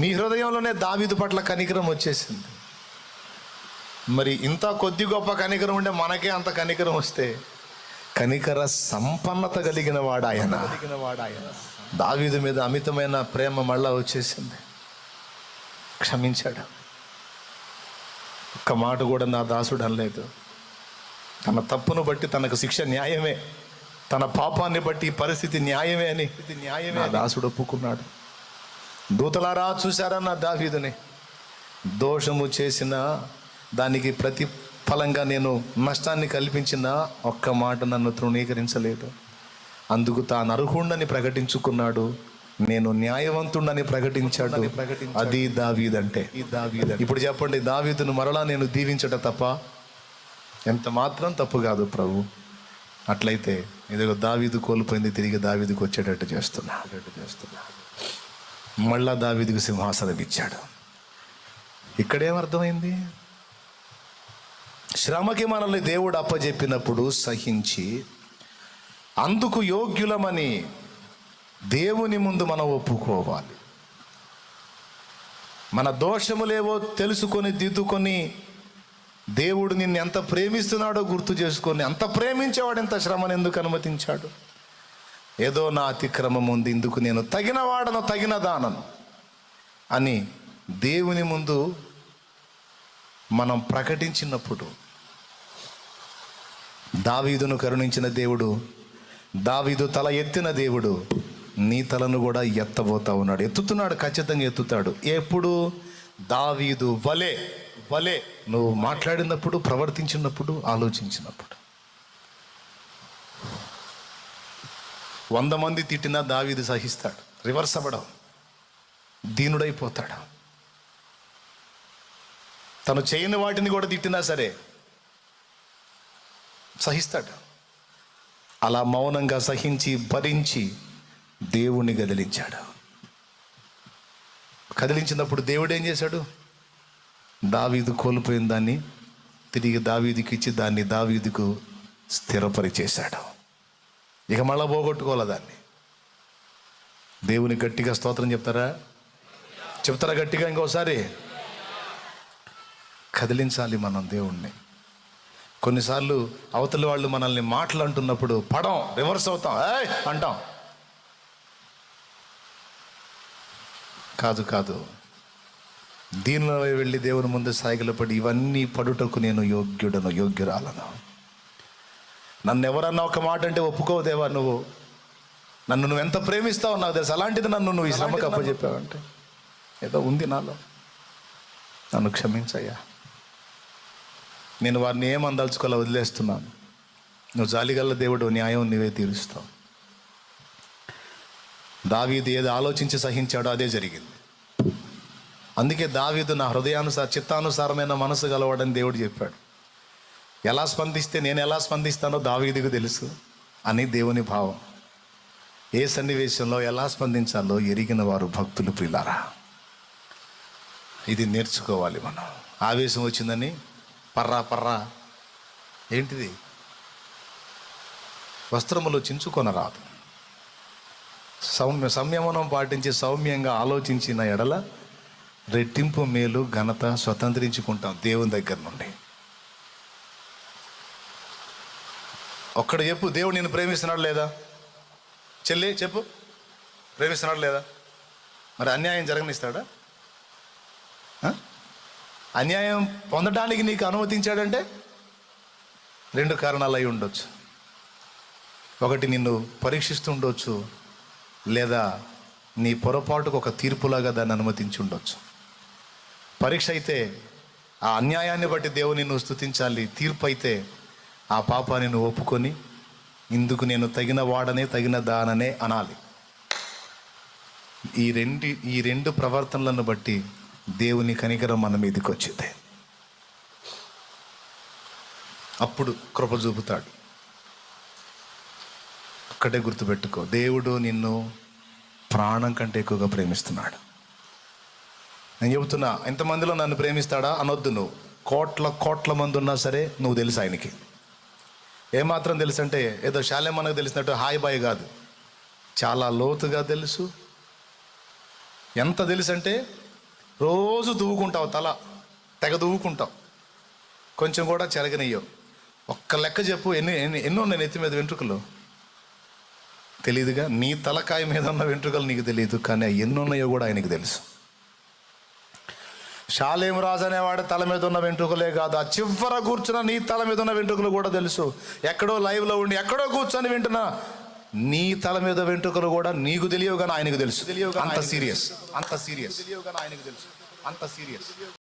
మీ హృదయంలోనే దావీదు పట్ల కనికరం వచ్చేసింది. మరి ఇంత కొద్ది గొప్ప కనికరం ఉంటే మనకే అంత కనికరం వస్తే, కనికర సంపన్నత కలిగిన వాడు ఆయన. దావీదు మీద అమితమైన ప్రేమ మళ్ళా వచ్చేసింది. క్షమించాడు. ఒక్క మాట కూడా నా దాసుడు అనలేదు. తన తప్పును బట్టి తనకు శిక్ష న్యాయమే, తన పాపాన్ని బట్టి ఈ పరిస్థితి న్యాయమే అని నా దాసుడు ఒప్పుకున్నాడు. దూతలారా చూశారా నా దావీదుని? దోషము చేసిన దానికి ప్రతిఫలంగా నేను నష్టాన్ని కల్పించిన ఒక్క మాట నన్ను తృణీకరించలేదు. అందుకు తాను అర్హుండని ప్రకటించుకున్నాడు, నేను న్యాయవంతుడని ప్రకటించాడు. అది దావీదంటే. ఇప్పుడు చెప్పండి, దావీదును మరలా నేను దీవించట తప్ప? ఎంత మాత్రం తప్పు కాదు ప్రభు. అట్లయితే ఇదిగో దావీదు కోల్పోయింది తిరిగి దావీదుకు వచ్చేటట్టు చేస్తున్నా. మళ్ళా దావీదుకు సింహాసనం ఇచ్చాడు. ఇక్కడేమర్థమైంది? శ్రమకి మనల్ని దేవుడు అప్పజెప్పినప్పుడు సహించి అందుకు యోగ్యులమని దేవుని ముందు మనం ఒప్పుకోవాలి. మన దోషములేవో తెలుసుకొని దిద్దుకొని దేవుడు నిన్ను ఎంత ప్రేమిస్తున్నాడో గుర్తు చేసుకొని, అంత ప్రేమించేవాడు ఎంత శ్రమను ఎందుకు అనుమతించాడు? ఏదో నా అతిక్రమం ఉంది, ఇందుకు నేను తగిన వాడను, తగిన దానను అని దేవుని ముందు మనం ప్రకటించినప్పుడు, దావీదును కరుణించిన దేవుడు, దావీదు తల ఎత్తిన దేవుడు నీ తలను కూడా ఎత్తబోతా ఉన్నాడు. ఎత్తుతున్నాడు, ఖచ్చితంగా ఎత్తుతాడు. ఎప్పుడు? దావీదు వలే నువ్వు మాట్లాడినప్పుడు, ప్రవర్తించినప్పుడు, ఆలోచించినప్పుడు. 100 మంది తిట్టినా దావీదు సహిస్తాడు, రివర్స్ అవ్వడం, దీనుడైపోతాడు. తను చేయని వాటిని కూడా తిట్టినా సరే సహిస్తాడు. అలా మౌనంగా సహించి భరించి దేవుణ్ణి కదిలించినప్పుడు దేవుడు ఏం చేశాడు? దావీదు కోల్పోయిన దాన్ని తిరిగి దావీదుకి ఇచ్చి దాన్ని దావీదుకు స్థిరపరిచేశాడు. ఇక మళ్ళా పోగొట్టుకోవాలి దాన్ని. దేవుని గట్టిగా స్తోత్రం చెప్తారా గట్టిగా? ఇంకోసారి కదిలించాలి మనం దేవుణ్ణి. కొన్నిసార్లు అవతలి వాళ్ళు మనల్ని మాటలు అంటున్నప్పుడు పడం, రివర్స్ అవుతాం, అంటాం. కాదు, దీనిలో వెళ్ళి దేవుని ముందు సాగిలపడి, ఇవన్నీ పడుటకు నేను యోగ్యురాలను. నన్ను ఎవరన్నా ఒక మాట అంటే ఒప్పుకోవు దేవా, నువ్వు ఎంత ప్రేమిస్తావు నాకు తెలుసు. అలాంటిది నువ్వు ఈ శ్రమకు అప్పచెప్పావంటే ఏదో ఉంది నాలో, నన్ను క్షమించయ్యా. నేను వారిని ఏమందలుచుకోవాలో వదిలేస్తున్నాను. నువ్వు జాలిగల్ల దేవుడు, న్యాయం నీవే తీరుస్తావు. దావీదు ఏది ఆలోచించి సహించాడో అదే జరిగింది. అందుకే దావీదు నా చిత్తానుసారమైన మనసు గలవాడని దేవుడు చెప్పాడు. ఎలా స్పందిస్తే నేను ఎలా స్పందిస్తానో దావీదుకు తెలుసు అని దేవుని భావం. ఏ సన్నివేశంలో ఎలా స్పందించాలో ఎరిగిన వారు భక్తులు ప్రియులారా. ఇది నేర్చుకోవాలి మనం. ఆవేశం వచ్చిందని పర్రా ఏంటిది? వస్త్రములు చించుకొనరాదు. సంయమనం పాటించి సౌమ్యంగా ఆలోచించిన ఎడల రెట్టింపు మేలు ఘనత స్వతంత్రించుకుంటాం దేవుని దగ్గర నుండి. ఒక్కడు చెప్పు, దేవుడు నిన్ను ప్రేమిస్తున్నాడు లేదా? చెల్లి చెప్పు, ప్రేమిస్తున్నాడు లేదా? మరి అన్యాయం జరగనిస్తాడా? అన్యాయం పొందడానికి నీకు అనుమతించాడంటే 2 కారణాలు అయి ఉండొచ్చు. ఒకటి, నిన్ను పరీక్షిస్తుండొచ్చు, లేదా నీ పొరపాటుకు ఒక తీర్పులాగా దాన్ని అనుమతించి ఉండొచ్చు. పరీక్ష అయితే ఆ అన్యాయాన్ని బట్టి దేవుని నిన్ను స్తుతించాలి. తీర్పు అయితే ఆ పాపాన్ని నువ్వు ఒప్పుకొని ఇందుకు నేను తగిన వాడనే, తగిన దాననే అనాలి. ఈ రెండు ప్రవర్తనలను బట్టి దేవుని కనికరం మన మీదకి వచ్చింది. అప్పుడు కృప చూపుతాడు. ఒక్కటే గుర్తుపెట్టుకో, దేవుడు నిన్ను ప్రాణం కంటే ఎక్కువగా ప్రేమిస్తున్నాడు. నేను చెబుతున్నా, ఎంతమందిలో నన్ను ప్రేమిస్తాడా అనొద్దు. నువ్వు కోట్ల మంది ఉన్నా సరే నువ్వు తెలుసు ఆయనకి. ఏమాత్రం తెలుసు అంటే ఏదో శాలే మనకు తెలిసినట్టు హాయ్ బాయ్ కాదు, చాలా లోతుగా తెలుసు. ఎంత తెలుసు అంటే రోజు దువ్వుకుంటావు, తల తెగ దువ్వుకుంటావు, కొంచెం కూడా చెరగనియ్యవు. ఒక్క లెక్క చెప్పు, ఎన్నో ఉన్నాయి నెత్తి మీద వెంట్రుకలు? తెలియదుగా. నీ తలకాయ మీద ఉన్న వెంట్రుకలు నీకు తెలియదు, కానీ ఎన్నున్నాయో కూడా ఆయనకి తెలుసు. షాలేం రాజు అనేవాడు తల మీద ఉన్న వెంట్రుకలే కాదు, ఆ చివర కూర్చున్న నీ తల మీద ఉన్న వెంట్రుకలు కూడా తెలుసు. ఎక్కడో లైవ్లో ఉండి ఎక్కడో కూర్చొని వింటున్నా నీ తల మీద వెంట్రుకలు కూడా నీకు తెలియవు కానీ ఆయనకు తెలుసు. అంత సీరియస్, అంత సీరియస్, అంత సీరియస్.